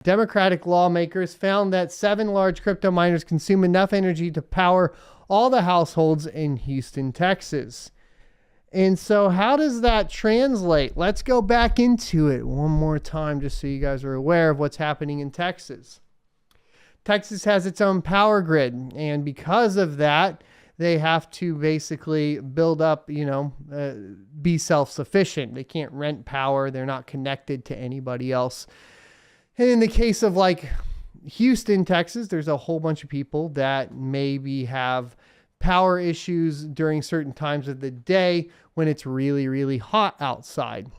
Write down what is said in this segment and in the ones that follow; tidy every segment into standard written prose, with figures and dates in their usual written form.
Democratic lawmakers found that 7 large crypto miners consume enough energy to power all the households in Houston, Texas. And so how does that translate? Let's go back into it one more time just so you guys are aware of what's happening in Texas. Texas has its own power grid, and because of that, they have to basically build up, be self-sufficient. They can't rent power. They're not connected to anybody else. And in the case of like Houston, Texas, there's a whole bunch of people that maybe have power issues during certain times of the day when it's really, really hot outside.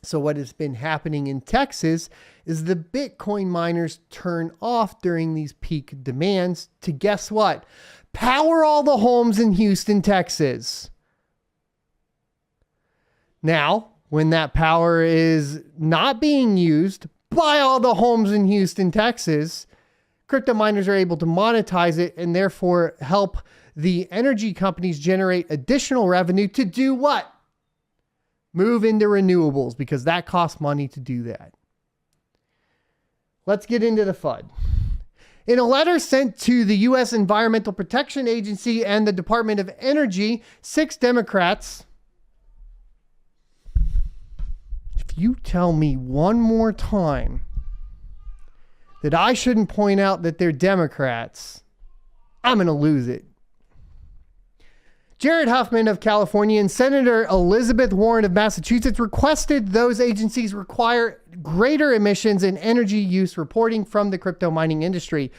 So what has been happening in Texas is the Bitcoin miners turn off during these peak demands to, guess what? Power all the homes in Houston, Texas. Now, when that power is not being used by all the homes in Houston, Texas, crypto miners are able to monetize it and therefore help the energy companies generate additional revenue to do what? Move into renewables, because that costs money to do that. Let's get into the FUD. In a letter sent to the U.S. Environmental Protection Agency and the Department of Energy, 6 Democrats. If you tell me one more time that I shouldn't point out that they're Democrats, I'm going to lose it. Jared Huffman of California and Senator Elizabeth Warren of Massachusetts requested those agencies require greater emissions and energy use reporting from the crypto mining industry.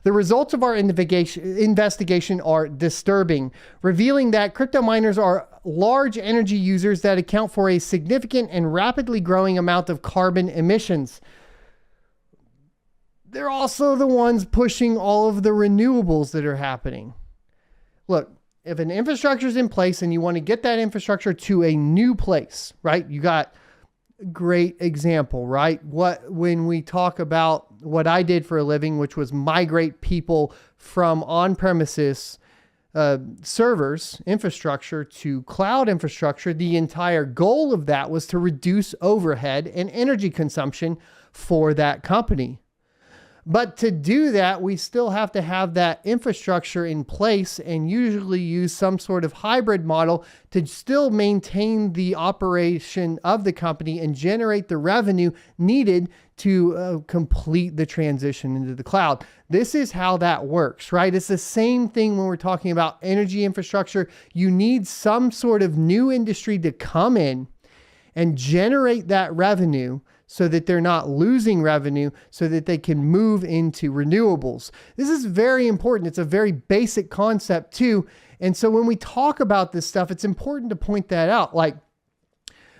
The results of our investigation are disturbing, revealing that crypto miners are large energy users that account for a significant and rapidly growing amount of carbon emissions. They're also the ones pushing all of the renewables that are happening. Look, if an infrastructure is in place and you want to get that infrastructure to a new place, right? You got a great example, right? When we talk about what I did for a living, which was migrate people from on-premises servers, infrastructure to cloud infrastructure, the entire goal of that was to reduce overhead and energy consumption for that company. But to do that, we still have to have that infrastructure in place and usually use some sort of hybrid model to still maintain the operation of the company and generate the revenue needed to complete the transition into the cloud. This is how that works, right? It's the same thing when we're talking about energy infrastructure. You need some sort of new industry to come in and generate that revenue so that they're not losing revenue, so that they can move into renewables. This is very important. It's a very basic concept too. And so when we talk about this stuff, it's important to point that out. Like,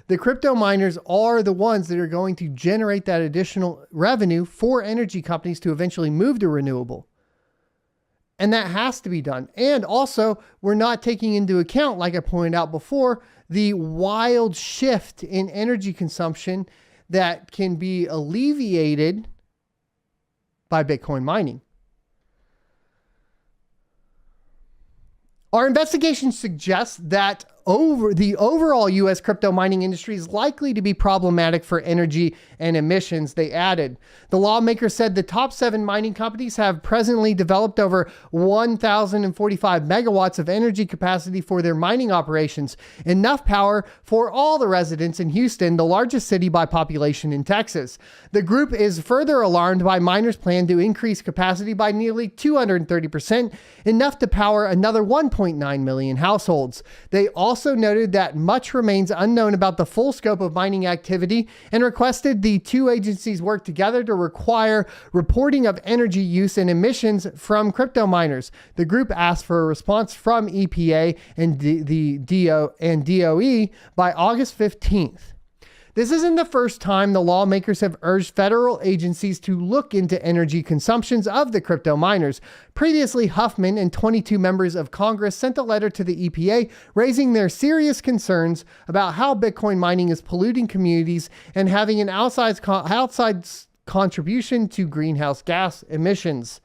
the crypto miners are the ones that are going to generate that additional revenue for energy companies to eventually move to renewable. And that has to be done. And also, we're not taking into account, like I pointed out before, the wild shift in energy consumption that can be alleviated by Bitcoin mining. Our investigation suggests that the overall U.S. crypto mining industry is likely to be problematic for energy and emissions, they added. The lawmaker said the top 7 mining companies have presently developed over 1,045 megawatts of energy capacity for their mining operations, enough power for all the residents in Houston, the largest city by population in Texas. The group is further alarmed by miners' plan to increase capacity by nearly 230%, enough to power another 1.9 million households. They also noted that much remains unknown about the full scope of mining activity and requested the 2 agencies work together to require reporting of energy use and emissions from crypto miners. The group asked for a response from EPA and the DOE by August 15th. This isn't the first time the lawmakers have urged federal agencies to look into energy consumptions of the crypto miners. Previously, Huffman and 22 members of Congress sent a letter to the EPA raising their serious concerns about how Bitcoin mining is polluting communities and having an outside contribution to greenhouse gas emissions.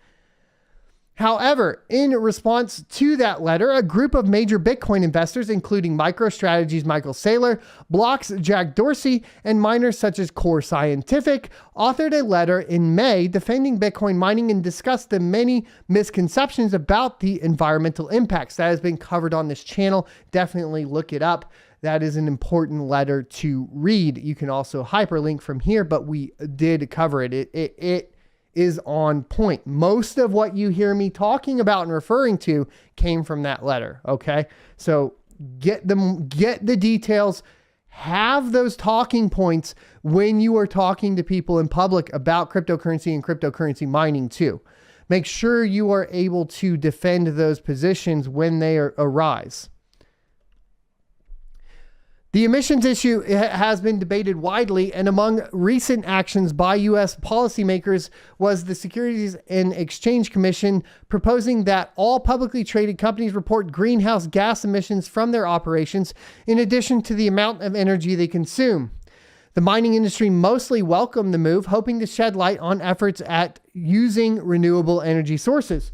However, in response to that letter, a group of major Bitcoin investors, including MicroStrategy's Michael Saylor, Block's Jack Dorsey, and miners such as Core Scientific, authored a letter in May defending Bitcoin mining and discussed the many misconceptions about the environmental impacts. That has been covered on this channel. Definitely look it up. That is an important letter to read. You can also hyperlink from here, but we did cover it. It is on point. Most of what you hear me talking about and referring to came from that letter. Okay. So get the details, have those talking points when you are talking to people in public about cryptocurrency and cryptocurrency mining too. Make sure you are able to defend those positions when they arise. The emissions issue has been debated widely, and among recent actions by U.S. policymakers was the Securities and Exchange Commission proposing that all publicly traded companies report greenhouse gas emissions from their operations in addition to the amount of energy they consume. The mining industry mostly welcomed the move, hoping to shed light on efforts at using renewable energy sources.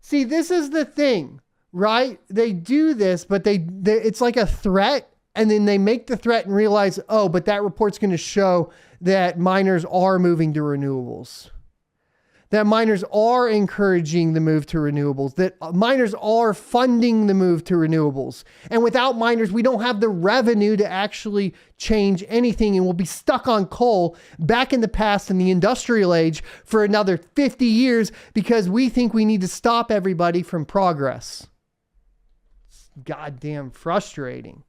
See, this is the thing, right? They do this, but it's like a threat. And then they make the threat and realize, oh, but that report's going to show that miners are moving to renewables, that miners are encouraging the move to renewables, that miners are funding the move to renewables. And without miners, we don't have the revenue to actually change anything. And we'll be stuck on coal back in the past in the industrial age for another 50 years because we think we need to stop everybody from progress. It's goddamn frustrating.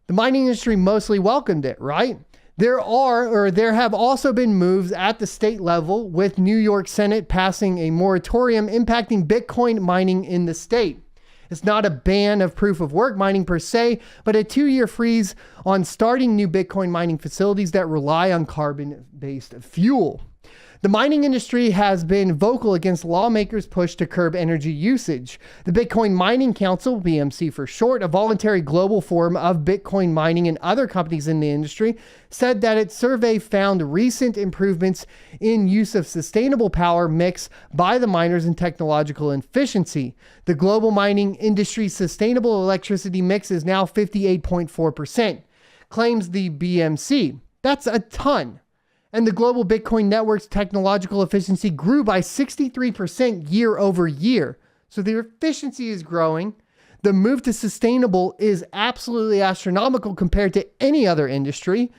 The mining industry mostly welcomed it, right? There have also been moves at the state level, with New York Senate passing a moratorium impacting Bitcoin mining in the state. It's not a ban of proof of work mining per se, but a 2-year freeze on starting new Bitcoin mining facilities that rely on carbon-based fuel. The mining industry has been vocal against lawmakers' push to curb energy usage. The Bitcoin Mining Council, BMC for short, a voluntary global forum of Bitcoin mining and other companies in the industry, said that its survey found recent improvements in use of sustainable power mix by the miners and technological efficiency. The global mining industry's sustainable electricity mix is now 58.4%, claims the BMC. That's a ton. And the global Bitcoin network's technological efficiency grew by 63% year over year. So their efficiency is growing. The move to sustainable is absolutely astronomical compared to any other industry.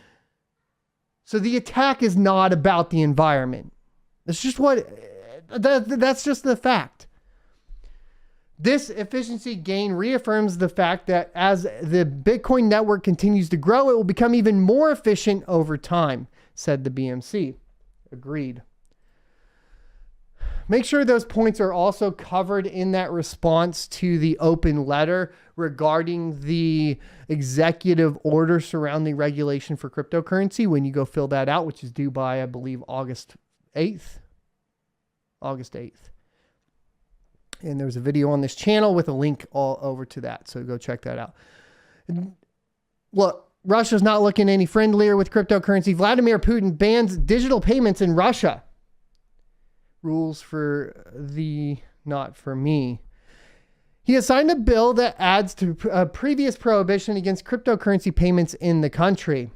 So the attack is not about the environment. That's just the fact. This efficiency gain reaffirms the fact that as the Bitcoin network continues to grow, it will become even more efficient over time, said the BMC. Agreed. Make sure those points are also covered in that response to the open letter regarding the executive order surrounding regulation for cryptocurrency when you go fill that out, which is due by, I believe, August 8th. August 8th. And there's a video on this channel with a link all over to that. So go check that out. Look, Russia's not looking any friendlier with cryptocurrency. Vladimir Putin bans digital payments in Russia. Rules for thee, not for me. He has signed a bill that adds to a previous prohibition against cryptocurrency payments in the country.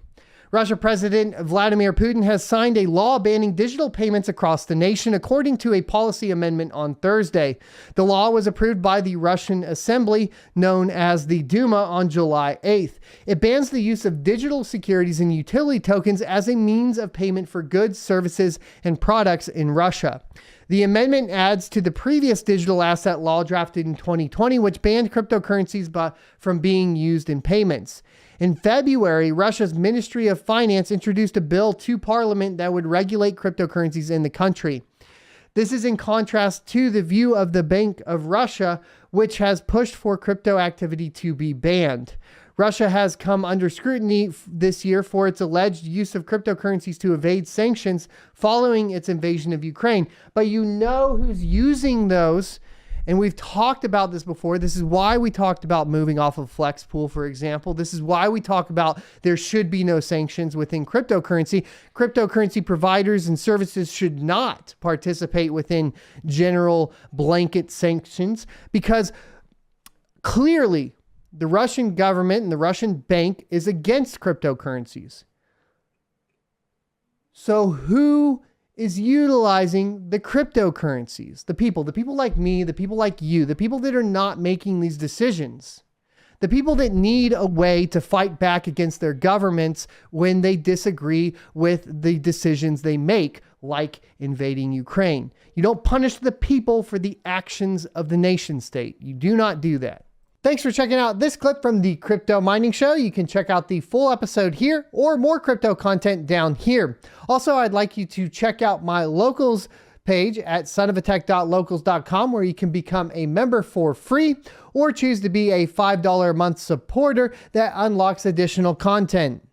Russia President Vladimir Putin has signed a law banning digital payments across the nation, according to a policy amendment on Thursday. The law was approved by the Russian Assembly, known as the Duma, on July 8th. It bans the use of digital securities and utility tokens as a means of payment for goods, services, and products in Russia. The amendment adds to the previous digital asset law drafted in 2020, which banned cryptocurrencies from being used in payments. In February, Russia's Ministry of Finance introduced a bill to Parliament that would regulate cryptocurrencies in the country. This is in contrast to the view of the Bank of Russia, which has pushed for crypto activity to be banned. Russia has come under scrutiny this year for its alleged use of cryptocurrencies to evade sanctions following its invasion of Ukraine. But you know who's using those And we've talked about this before. This is why we talked about moving off of Flex Pool, for example. This is why we talk about there should be no sanctions within cryptocurrency. Cryptocurrency providers and services should not participate within general blanket sanctions, because clearly the Russian government and the Russian bank is against cryptocurrencies. So who is utilizing the cryptocurrencies? The people like me, the people like you, the people that are not making these decisions, the people that need a way to fight back against their governments when they disagree with the decisions they make, like invading Ukraine. You don't punish the people for the actions of the nation state. You do not do that. Thanks for checking out this clip from the Crypto Mining Show. You can check out the full episode here or more crypto content down here. Also, I'd like you to check out my locals page at sonofatech.locals.com, where you can become a member for free or choose to be a $5 a month supporter that unlocks additional content.